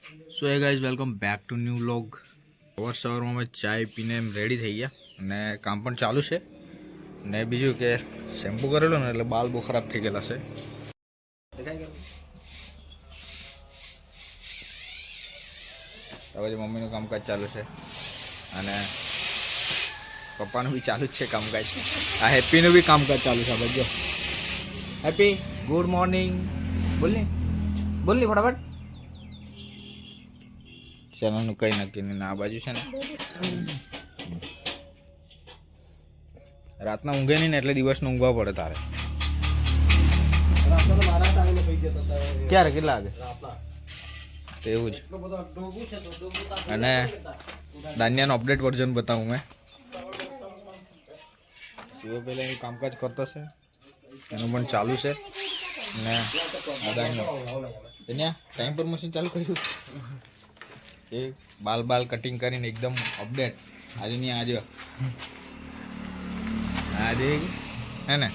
So A guys welcome back to new vlog. સવારમાં અમે ચાય પીને એમ રેડી થઈ ગયા અને કામ પણ ચાલુ છે. ને બીજું કે શેમ્પૂ કરેલો ને એટલે બાલ બહુ ખરાબ થઈ ગયેલા છે. હવે મમ્મીનું કામકાજ ચાલુ છે અને પપ્પાનું બી ચાલુ જ છે કામકાજ. આ હેપીનું બી કામકાજ ચાલુ છે. બધો હેપી ગુડ મોર્નિંગ બોલની ફટાફટ. ચેનલનું કંઈ નક્કી નહીં. આ બાજુ છે ને રાતના ઊંઘે નહીં ને એટલે દિવસનું ઊંઘવા પડે તારે. ક્યારે કેટલા વાગે એવું જ. અને દાનિયાનું અપડેટ વર્ઝન બતાવું મેં. શિવો પહેલાં એનું કામકાજ કરતો છે, એનું પણ ચાલુ છે. ને દાનિયા ટાઈમ પર મશીન ચાલુ કર્યું. એ બાલ કટિંગ કરીને એકદમ અપડેટ. આજે નહીં આજે હે ને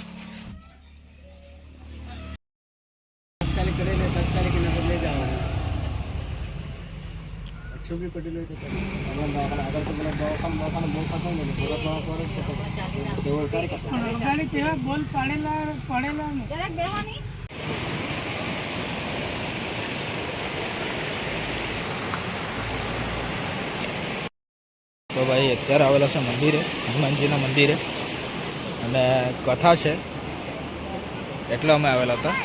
તો ભાઈ અત્યારે આવેલા છે મંદિરે, હનુમાનજીના મંદિરે, અને કથા છે એટલે અમે આવેલા હતા.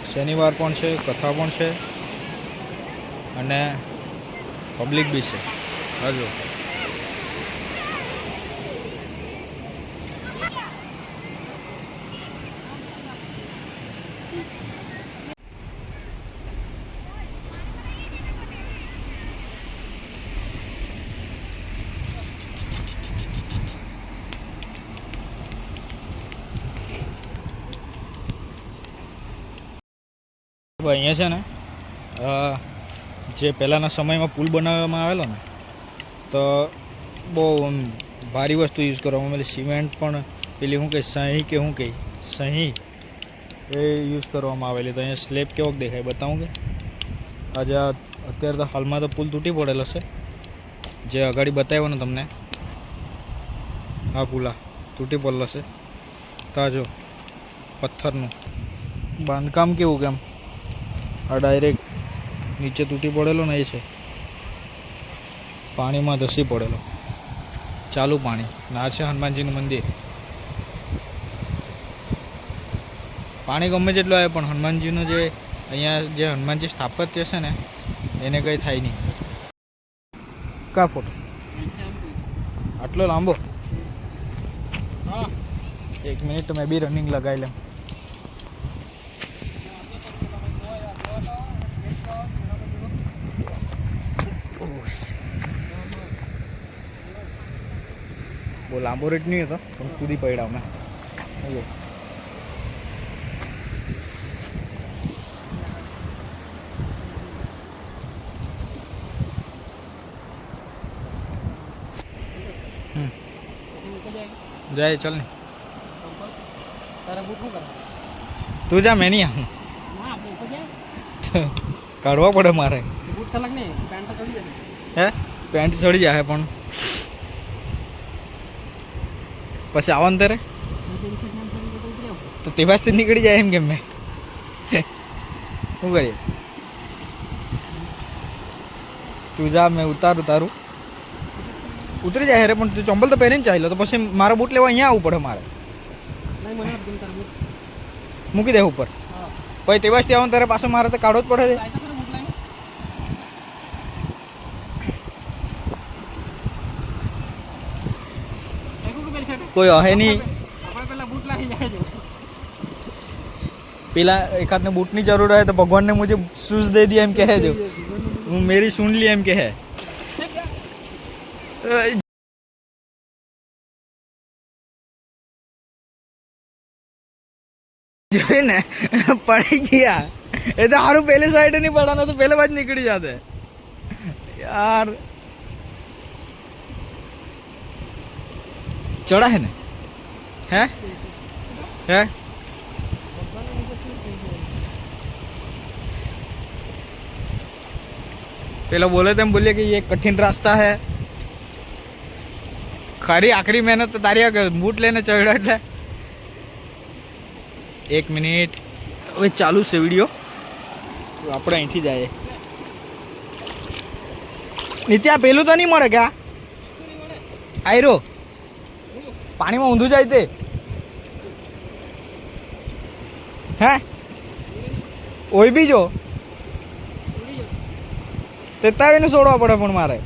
શનિવાર પણ છે, કથા પણ છે અને પબ્લિક બી છે. હજુ અહીંયા છે ને જે પહેલાંના સમયમાં પુલ બનાવવામાં આવેલો ને તો બહુ ભારી વસ્તુ યુઝ કરવામાં આવેલી. સિમેન્ટ પણ પેલી શું કહે સહી કે શું કહે સહી એ યુઝ કરવામાં આવેલી. તો અહીંયા સ્લેબ કેવોક દેખાય બતાવું કે આજે અત્યારે તો હાલમાં તો પુલ તૂટી પડેલો છે. જે અગાડી બતાવ્યો ને તમને આ પુલા તૂટી પડેલો છે. તો જો પથ્થરનું બાંધકામ કેવું કેમ આ ડાયરેક્ટ નીચે તૂટી પડેલો ને એ છે. પાણીમાં ધસી પડેલો ચાલુ પાણી. ના છે હનુમાનજીનું મંદિર. પાણી ગમે જેટલું આવે પણ હનુમાનજીનું જે અહીંયા જે હનુમાનજી સ્થાપત્ય છે ને એને કંઈ થાય નહીં. કા ફોટો આટલો લાંબો? એક મિનિટ મેં બી રનિંગ લગાવી લઉં. બહુ લાંબો રેટ નહીં હતો પણ કૂદી પડ્યા અમે. જાય ચલ ને તું જા, મેં નહીં આવું. કાઢવા પડે મારે. હે પેન્ટ ચડી જાય પણ પછી આવવાનું તારે તો તે પાસથી નીકળી જાય એમ કેમ મેં શું કરીએ? તું જા, મેં ઉતારું તારું ઉતરી જાય. અરે પણ તું ચંપલ તો પહેરીને ચાલ્યો તો પછી મારા બૂટ લેવા અહીંયા આવવું પડે મારે. મૂકી દે ઉપર પછી તે પાસથી આવવાનું તારે પાછો મારે તો કાઢવો જ પડે છે. કોઈ હે નહીં. પેલા એકાદને બૂટની જરૂર હોય તો ભગવાનને મુझे शूज दे दिया એમ કહે દો. હું મેરી સુન લી એમ કહે. જોઈને પડી ગયા. એ તો સારું પહેલી સાઈડ નહીં પડાના તો પહેલે બાજ નીકળી જાતે યાર. ચડા હે ને હે હે પેલો बोले तेम बोलिए कि ये कठिन रास्ता है खरी आखरी मेहनत तो तारी बूट लेने चढ़ा એટલે 1 મિનિટ હવે ચાલુ છે વિડિયો આપણે અહીંથી જાય નિત્યા પેલું તો નહીં મળે ક્યાં આયરો પાણીમાં ઊંધું જાય તે હે ઓય બી જો તે તાવીને છોડવા પડે પણ મારે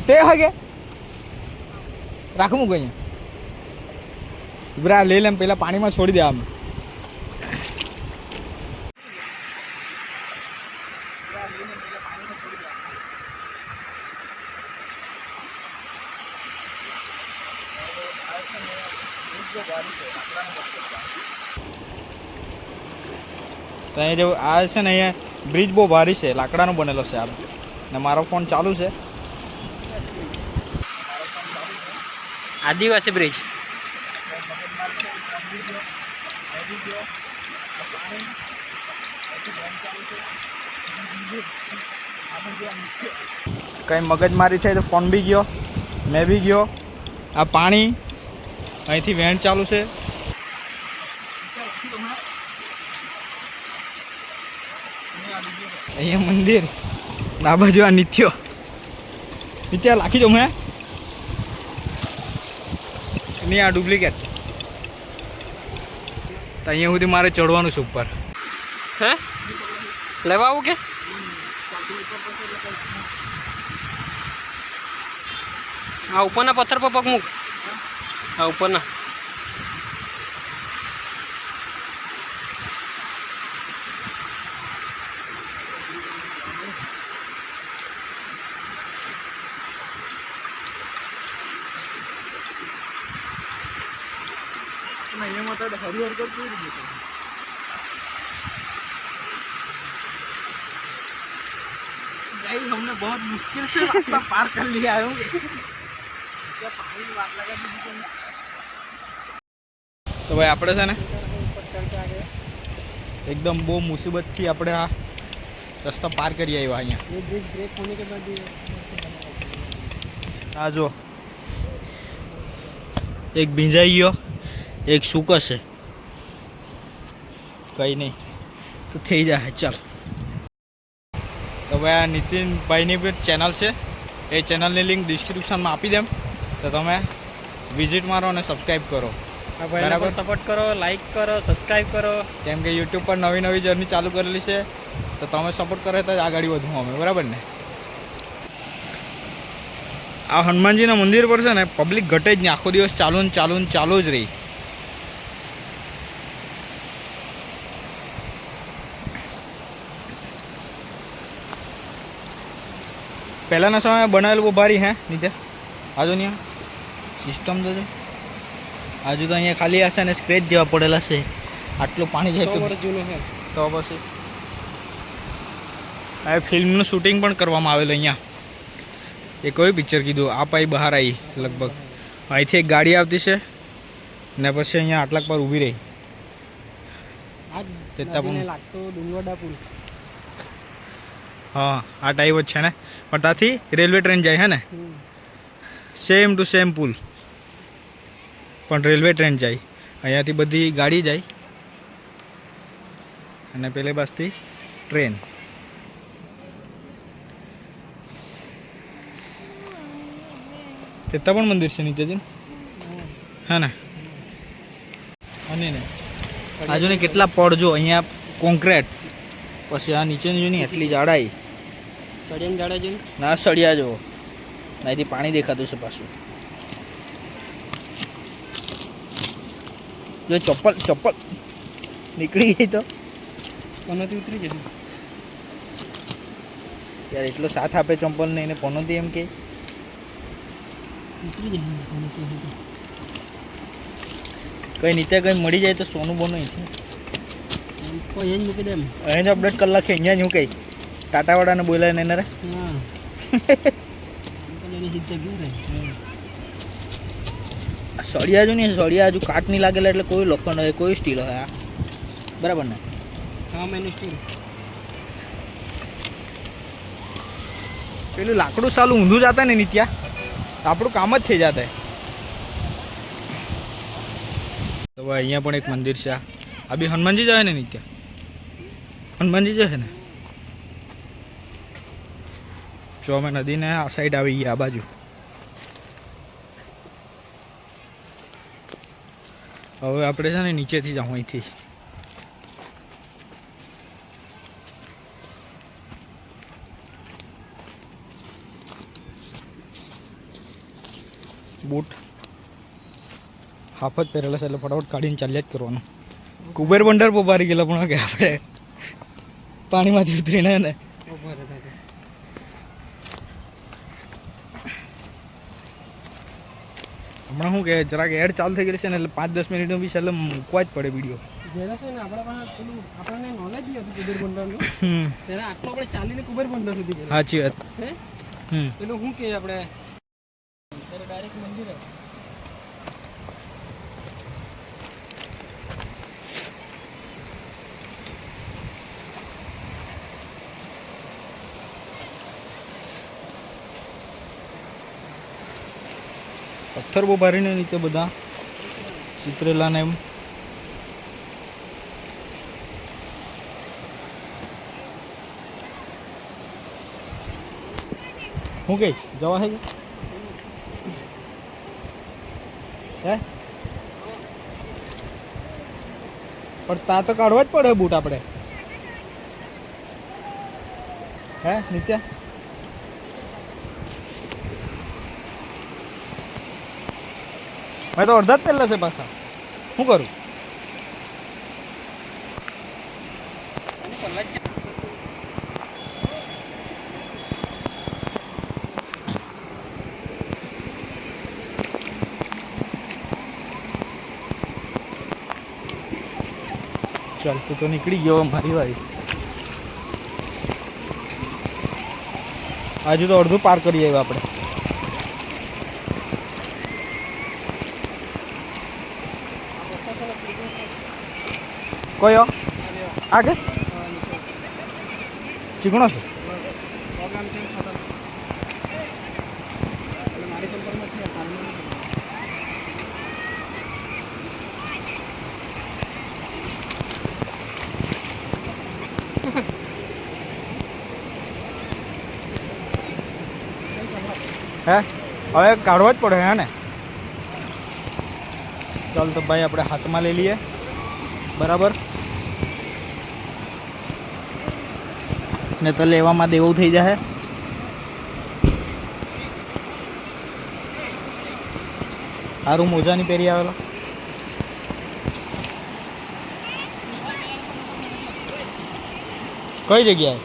તે હગે રાખું મૂક અહીંયા ઉભરા લઈ લેમ પેલા પાણીમાં છોડી દે આમ તો અહીંયા જો આ છે ને અહીંયા બ્રિજ બહુ ભારી છે લાકડાનો બનેલો છે આ ને મારો ફોન ચાલુ છે આદિવાસી બ્રિજ કંઈ મગજમારી થઈ તો ફોન બી ગયો મેં બી ગયો આ પાણી અહીંથી વેણ ચાલુ છે અહીંયા મંદિર આ બાજુ આ નિત્યો લાખી દઉં મેં નહીં આ ડુપ્લિકેટ તો અહીંયા સુધી મારે ચડવાનું છે ઉપર હે લેવા આવું કે આ ઉપરના પથ્થર પર પગ મૂક આ ઉપરના हमने बहुत मुश्किल से रास्ता पार कर लिया है तो भाई આપણે છે ને એકદમ બહુ મુસીબતથી આપણે આ રસ્તા પાર કરી આવ્યા અહીંયા આ જો એક ભીંજાઈ ગયો એક સૂકશે કંઈ નહીં તો થઈ જાય ચાલ તો ભાઈ આ નીતિનભાઈની બી ચેનલ છે એ ચેનલની લિંક ડિસ્ક્રિપ્શનમાં આપી દેમ તો તમે વિઝિટ મારો અને સબસ્ક્રાઈબ કરો બરાબર સપોર્ટ કરો લાઈક કરો સબસ્ક્રાઈબ કરો કેમ કે યુટ્યુબ પર નવી નવી જર્ની ચાલુ કરેલી છે તો તમે સપોર્ટ કરે તો જ આગળ વધું અમે બરાબર ને આ હનુમાનજીના મંદિર પર છે ને પબ્લિક ઘટે જ નહીં આખો દિવસ ચાલુ જ રહી પહેલાંના સમયે બનાવેલું બહુ ભારી હે નીચે આજુ નહીં સિસ્ટમ તો છે આજુ તો અહીંયા ખાલી હશે ને સ્ક્રેચ જેવા પડેલા છે આટલું પાણી જાય તો જૂનું છે તો પછી આ ફિલ્મનું શૂટિંગ પણ કરવામાં આવેલું અહીંયા એ કોઈ પિક્ચર કીધું આ પાઈ બહાર આવી લગભગ અહીંથી એક ગાડી આવતી છે ને પછી અહીંયા આટલાક પર ઊભી રહી હા આ ટાઈપ જ છે ને પણ ત્યાંથી રેલવે ટ્રેન જાય હે ને સેમ ટુ સેમ પુલ પણ રેલવે ટ્રેન જાય અહીંયાથી બધી ગાડી જાય અને પેલે બાજુથી ટ્રેન તેતા પણ મંદિર છે નીચેજી હા ને અને ને આજુ ને કેટલા પડ જો અહીંયા કોન્ક્રીટ પછી આ નીચેની જો ને એટલી જાડાઈ સળિયામ જાડા છે ના સળિયા જો અહીંથી પાણી દેખાતું છે પાછું જો ચપ્પલ નીકળી ગઈ તો કોનાથી ઉતરી જશે યાર એટલો સાથ આપે ચંપલ ને એને પનોતી એમ કે ઉતરી જશે કઈ નીચે કઈ મળી જાય તો સોનું બોનું અહીંથી કોઈ અહીં મૂકી દે એમ અહીં જ અપડેટ કરી નાખે અહીંયા જ હું કઈ ટાટાવાળાને બોલાય ને એને રે હા સળિયા જો ને સળિયા હજુ કાટ નહીં લાગેલા એટલે કોઈ લોખંડ હોય કોઈ સ્ટીલ હોય આ બરાબર ને હા મેની સ્ટીલ પેલું લાકડું સાલું ઊંધું જતા ને ત્યાં આપણું કામ જ થઈ જતા. તો ભાઈ અહીંયા પણ એક મંદિર છે. આ બી હનુમાનજી જાય ને નિત્યા, હનુમાનજી જશે ને. જો અમે નદીને આ સાઈડ આવી ગયા, આ બાજુ. હવે આપણે છે ને નીચેથી જાઉં અહીંથી. બૂટ હાફ જ પહેરેલા છે એટલે ફટાફટ કાઢીને ચાલ્યા જ કરવાનું. કુબેર બંદર પોપારી ગયેલા પણ કે આપણે પાણીમાંથી ઉતરીને ને હમણાં શું કે જરાક એડ ચાલુ થઈ ગઈ છે ને એટલે 5-10 મિનિટનો બી છેલ્લે મૂકવા જ પડે વિડીયો. જેના છે ને આપણા પાસે પેલું આપણને નોલેજ નહીં હતું કુબેર બંદરનું. ત્યારે આટલો આપણે ચાલીને કુબેર બંદર સુધી ગયા. સાચી વાત. પેલું શું કે આપણે ડાયરેક્ટ મંદિર પથ્થર બહુ ભારીને નીચે બધા ચિત્રેલા ને એમ. શું કે જવા હે પણ તા તો કાઢવા જ પડે બૂટ આપણે. હે નિત્યા મેં તો અડધા જ પહેલા છે પાછા. શું કરું? ચાલ તું તો નીકળી ગયો મારી વારી. હજુ તો અડધું પાર કરી આવ્યા આપણે. કયો આગે ચીકણો છે. હે હવે કાઢવો જ પડે હે ને. ચાલ તો ભાઈ આપણે હાથમાં લઈ લઈએ બરાબર ને તો લેવામાં દેવું થઈ જાય. સારું મોજાની પહેરી આવેલો. કઈ જગ્યાએ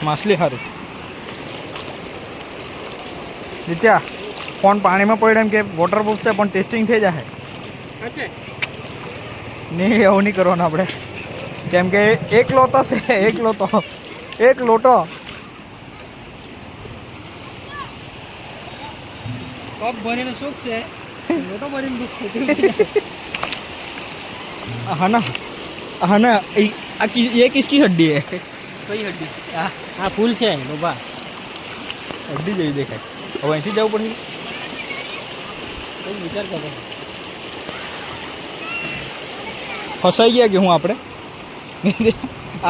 માછલી? સારું નિત્યા ફોન પાણીમાં પડે એમ કે વોટરપ્રૂફ છે પણ ટેસ્ટિંગ થઈ જાય. નહીં એવું નહીં કરવાનું આપણે, કેમ કે એક લોટો છે, એક લોટો કપ ભરીને સુખ છે, લોટો ભરીને દુઃખ છે. હા ના ये किसकी हड्डी है? કઈ હડ્ડી? હા ફૂલ છે લોબા. હડ્ડી જેવી દેખાય. હવે અહીંથી જવું પડશે. કઈ વિચાર કરો. ફસાઈ ગયા કે હું આપણે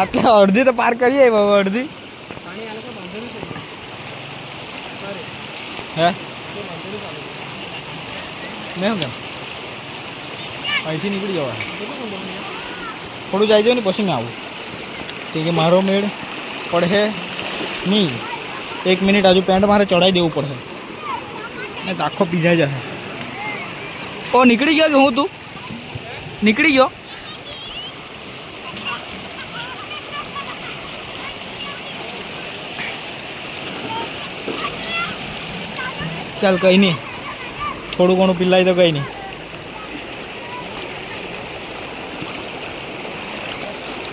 આટલા અડધી તો પાર કરીએ. હવે અડધી પાણી આ લોકો બાંધેલું છે. હે બાંધેલું ચાલુ મેં શું કેમ અહીંથી નીકળી જવા. થોડું જાય ને પછી મેં આવું. કે મારો મેળ પડે નહીં. 1 મિનિટ હજુ પેન્ટ મારે ચડાવી દેવું પડે ને તો આખો પીઝા જશે. ઓ નીકળી ગયો કે હું? તું નીકળી ગયો? ચાલ કંઈ નહીં, થોડું ઘણું પીલાય તો કંઈ નહીં.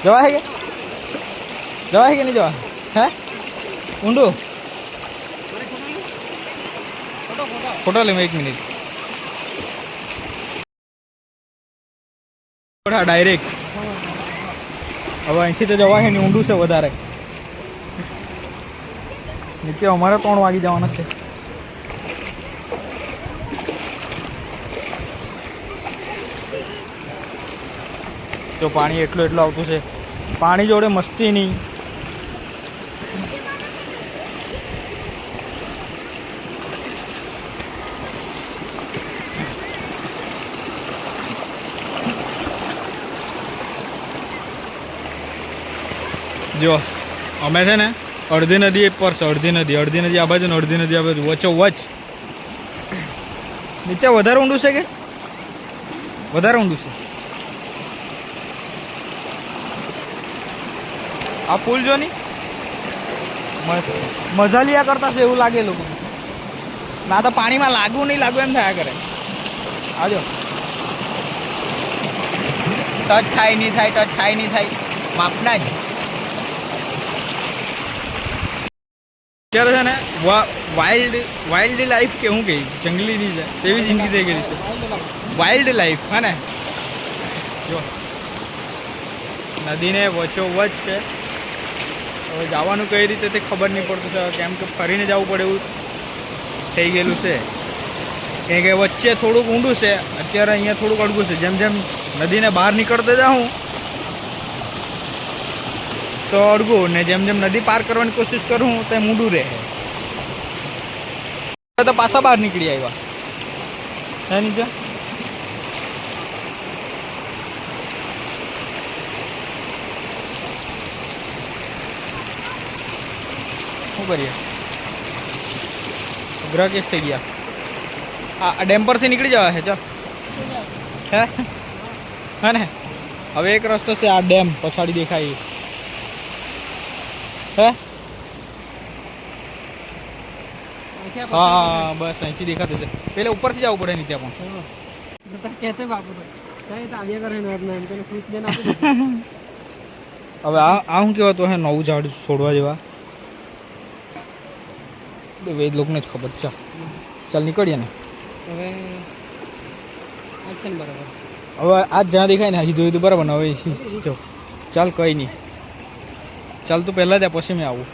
જવા હે કે નહીં જવા? હે ઊંડું ફોટો લે 1 મિનિટ. ડાયરેક્ટ હવે અહીંથી તો જવાય ને, ઊંડું છે વધારે. નીચે અમારે 3 વાગી જવાના છે. તો પાણી એટલું આવતું છે. પાણી જોડે મસ્તી નહીં. જો અમે છે ને અડધી નદી પર છે, અડધી નદી આ બાજુ ને અડધી નદી આ બાજુ, વચ્ચોવચ્ચ. નીચે વધારે ઊંડું છે કે વધારે ઊંડું છે? આ પુલ જો ની મજા લિયા કરતા છે એવું લાગે લોકો. ના તો પાણીમાં લાગવું નહીં લાગવું એમ થયા કરે. આજો ટચ થાય નહીં થાય માપના જ. અત્યારે છે ને વાઇલ્ડ લાઈફ કે શું કહી, જંગલીની છે તેવી જિંદગી થઈ ગઈ છે. વાઇલ્ડ લાઈફ હા ને. જો નદીને વચ્ચોવચ્ચ છે. હવે જવાનું કઈ રીતે તે ખબર નહીં પડતું છે, કેમ કે ફરીને જવું પડે એવું થઈ ગયેલું છે. કેમ કે વચ્ચે થોડુંક ઊંડું છે, અત્યારે અહીંયા થોડુંક અડગું છે. જેમ જેમ નદીને બહાર નીકળતા જાઉં તો અડગું, ને જેમ જેમ નદી પાર કરવાની કોશિશ કરું તેમ ઊંડું રહે. તો પાછા બહાર નીકળી આવ્યા હે નીચે. શું કરીએ, અઘરા કેસ થઈ ગયા. આ ડેમ પરથી નીકળી જવા છે. ચાલ હે હા ને. હવે એક રસ્તો છે, આ ડેમ પછાડી દેખાય હે. હા બસ અહીંથી દેખાતું છે. પેલે ઉપરથી જવું પડે નીચે પણ. હવે આ શું કહેવાતું હે, નવું ઝાડ છોડવા જેવા વેદ લોકોને જ ખબર છે. ચાલ નીકળીએ ને હવે. બરાબર. હવે આજ જ્યાં દેખાય ને હજી જોયું બરાબર ને. હવે ચાલ કઈ નહીં, ચાલ તું પહેલાં જા પછી મેં આવું.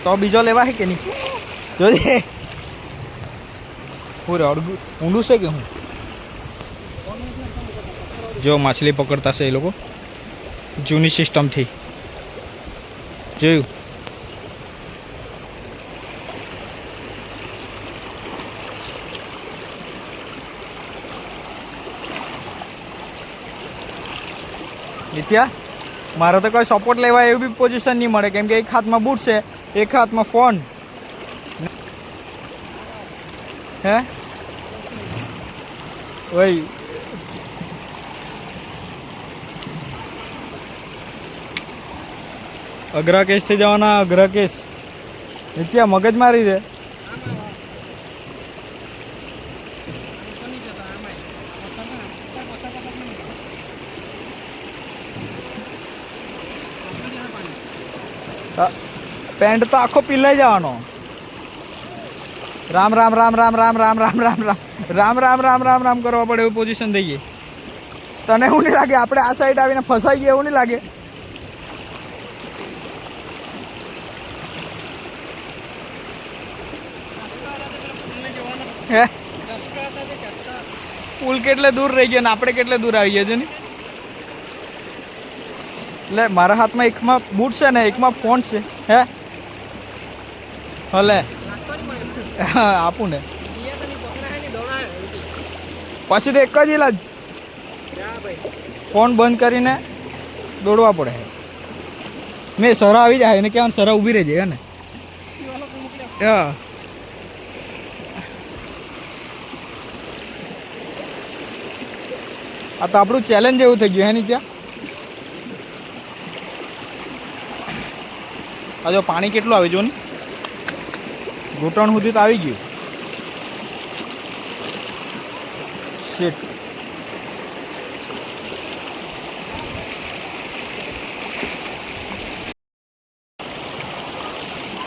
તો બીજો લેવા હે કે નહીં જોજે. પૂરે અડગું ઊંડું છે કે હું. જો માછલી પકડતા છે એ લોકો જૂની સિસ્ટમથી. જોયું નિત્યા, મારે તો કોઈ સપોર્ટ લેવા એવી બી પોઝિશન નહીં મળે, કેમ કે એક હાથમાં બૂટ છે, એક હાથમાં ફોન. હે ઓય અઘરા કેસ થઈ જવાના, અઘરા કેસ. નિત્યા મગજ મારી રે. પેન્ટ તો આખો પીલાઈ જવાનો. રામ રામ રામ રામ રામ રામ રામ રામ રામ રામ રામ રામ રામ રામ કરવા પડે એવું પોઝિશન થઈ ગઈ. તને એવું નહીં લાગે આપણે આ સાઈડ આવીને ફસાઈ ગયા એવું નહીં લાગે? હે પુલ કેટલે દૂર રહી ગયો ને આપણે કેટલે દૂર આવી ગયા છે ને. એટલે મારા હાથમાં એકમાં બૂટ છે ને એકમાં ફોન છે. હે હલે હા આપું ને પછી તો એક જ ઇલાજ, ફોન બંધ કરીને દોડવા પડે. મેં સરા આવી જાય એને કહેવાનું સરા ઊભી રહી જાય ને. હા આ તો આપણું ચેલેન્જ એવું થઈ ગયું હે નહીં ત્યાં. આ જો પાણી કેટલું આવે જો ને, ઘૂંટણ સુધી તો આવી ગયું. શેટ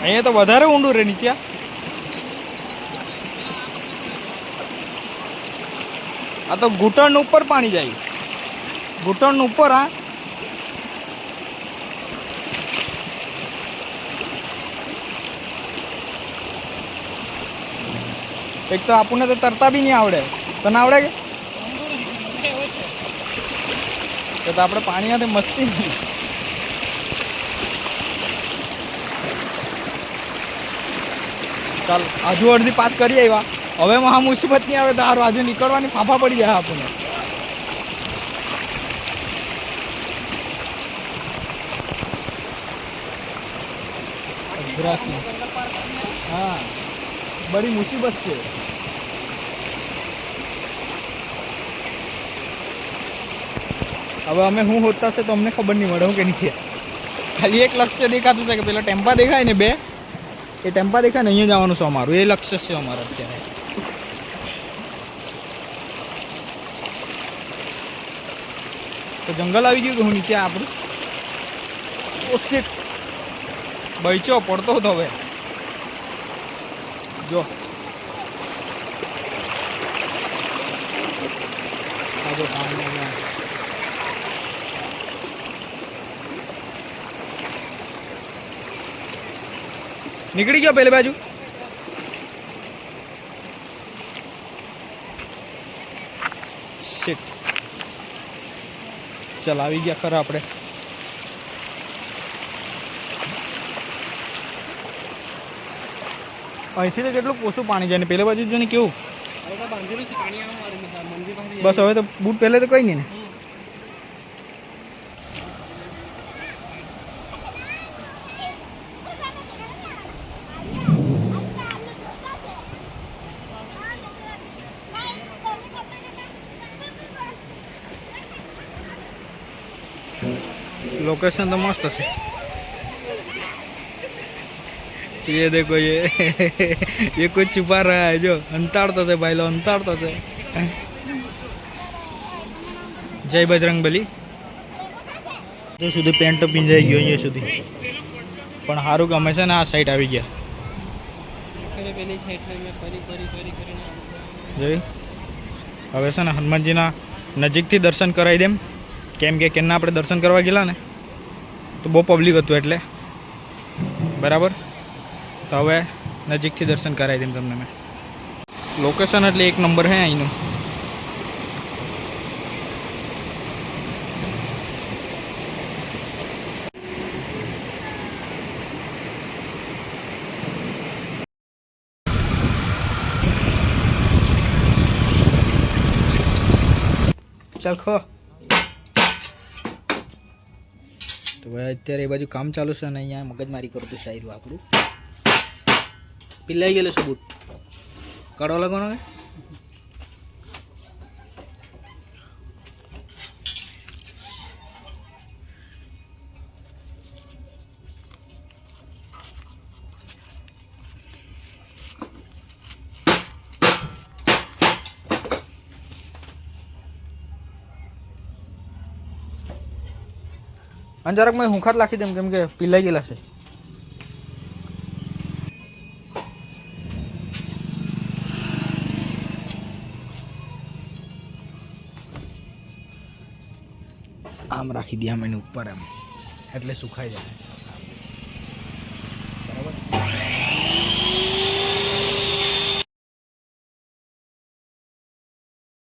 અહીંયા તો વધારે ઊંડું રહે નીત્યા. આ તો ઘૂંટણ ઉપર પાણી જાય, ઘૂંટણ ઉપર. હા, એક તો આપણને તો તરતા બી નહીં આવડે. તને આવડે કે તો આપણે પાણીમાંથી મસ્તી નહીં. ચાલ આજુ અડધી પાસ કરી આવ્યા. હવે મહા મુસીબત નહીં આવે તો સારું. આજુ નીકળવાની ફાફા પડી જાય આપણને. હા, બડી મુસીબત છે. હવે અમે શું હોતા છે તો અમને ખબર નહીં મળે હું કે નથી. ખાલી એક લક્ષ્ય દેખાતું છે કે પેલા ટેમ્પા દેખાય ને, બે એ ટેમ્પા દેખાય ને અહીંયા જવાનું છે અમારું. એ લક્ષ્ય છે અમારું અત્યારે. તો જંગલ આવી ગયું કે હું નીચે આપણું. ઓ શિટ, બૈચો પડતો હતો. હવે જો નીકળી ગયો પેલી બાજુ. શિટ, ચાલ આવી ગયા ખરા આપણે. અહીંથી તો કેટલું ઓછું પાણી જાય ને પેલી બાજુ જો ને કેવું. બસ હવે તો બૂટ પહેલે તો કઈ નહીં ને. लोकेशन तो मस्त है. ये देखो ये कुछ छुपा रहा है जो अंताड़ता थे भाई लो, अंताड़ता थे. जय बजरंगबली. तो સુધી પેન્ટ તો પિંજાઈ ગયો અહીંયા સુધી. પણ સારું કે અમે છે ને આ સાઈડ આવી ગયા. જોઈ હવે છે ને હનુમાનજીના નજીકથી દર્શન કરાવી દેમ. કેમ કે કેના આપણે દર્શન કરવા ગયેલા ને તો બહુ પબ્લિક હતું એટલે બરાબર. તો હવે નજીકથી દર્શન કરાવી દઉં તમને મેં. લોકેશન એટલે એક નંબર હે અહીંનું. ચાલ ખો. તો ભાઈ અત્યારે એ બાજુ કામ ચાલુ છે ને અહીંયા મગજમારી કરતું શાયરું આપણું. પીલાઈ ગયેલો છે બૂટ કાઢવા લાગવાનો કે અને જરાક મેં હુંખાત લાખી દેમ કેમ કે પીલાઈ ગયેલા છે. આમ રાખી દે આમ એની ઉપર એમ એટલે સુખાઈ જાય.